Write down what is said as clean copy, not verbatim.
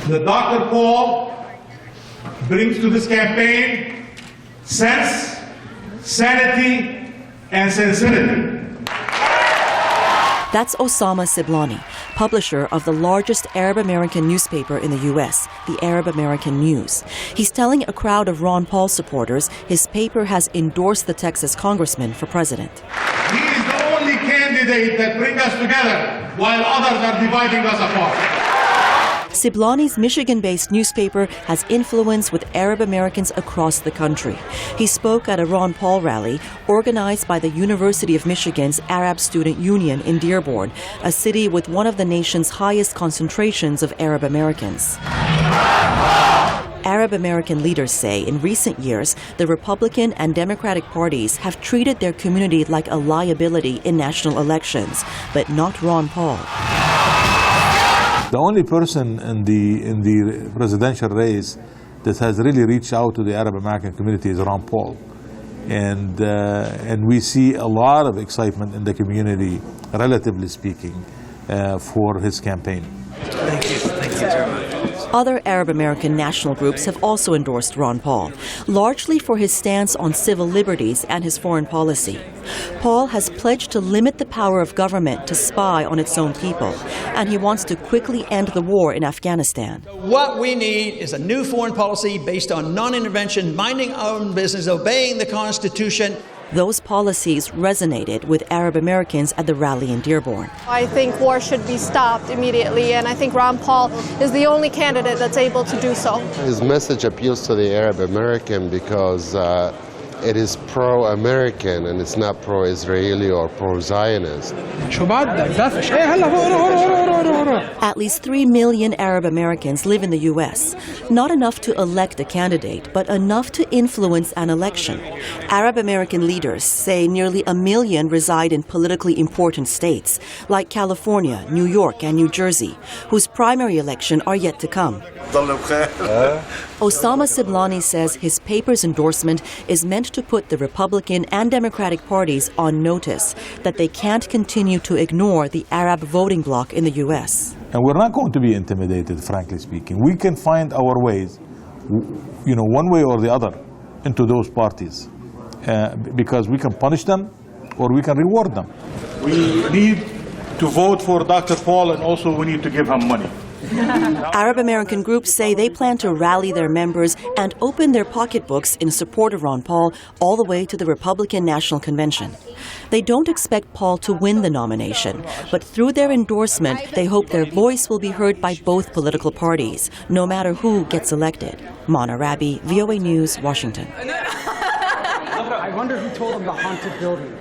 The Dr. Paul brings to this campaign sense, sanity, and sincerity. That's Osama Siblani, publisher of the largest Arab American newspaper in the U.S., the Arab American News. He's telling a crowd of Ron Paul supporters his paper has endorsed the Texas congressman for president. He is the only candidate that brings us together while others are dividing us apart. Siblani's Michigan-based newspaper has influence with Arab Americans across the country. He spoke at a Ron Paul rally organized by the University of Michigan's Arab Student Union in Dearborn, a city with one of the nation's highest concentrations of Arab Americans. Arab American leaders say in recent years, the Republican and Democratic parties have treated their community like a liability in national elections, but not Ron Paul. The only person in the presidential race that has really reached out to the Arab American community is Ron Paul. And we see a lot of excitement in the community, relatively speaking, for his campaign. Thank you very much. Other Arab American national groups have also endorsed Ron Paul, largely for his stance on civil liberties and his foreign policy. Paul has pledged to limit the power of government to spy on its own people, and he wants to quickly end the war in Afghanistan. What we need is a new foreign policy based on non-intervention, minding our own business, obeying the Constitution. Those policies resonated with Arab Americans at the rally in Dearborn. I think war should be stopped immediately, and I think Ron Paul is the only candidate that's able to do so. His message appeals to the Arab American because it is pro-American and it's not pro-Israeli or pro-Zionist. At least 3 million Arab Americans live in the U.S. Not enough to elect a candidate, but enough to influence an election. Arab American leaders say nearly 1 million reside in politically important states, like California, New York, and New Jersey, whose primary election are yet to come. Osama Siblani says his paper's endorsement is meant to put the Republican and Democratic parties on notice that they can't continue to ignore the Arab voting bloc in the U.S. And we're not going to be intimidated, frankly speaking. We can find our ways, one way or the other, into those parties, because we can punish them or we can reward them. We need to vote for Dr. Paul, and also we need to give him money. Arab American groups say they plan to rally their members and open their pocketbooks in support of Ron Paul all the way to the Republican National Convention. They don't expect Paul to win the nomination, but through their endorsement, they hope their voice will be heard by both political parties, no matter who gets elected. Mona Rabi, VOA News, Washington. I wonder who told him the haunted building.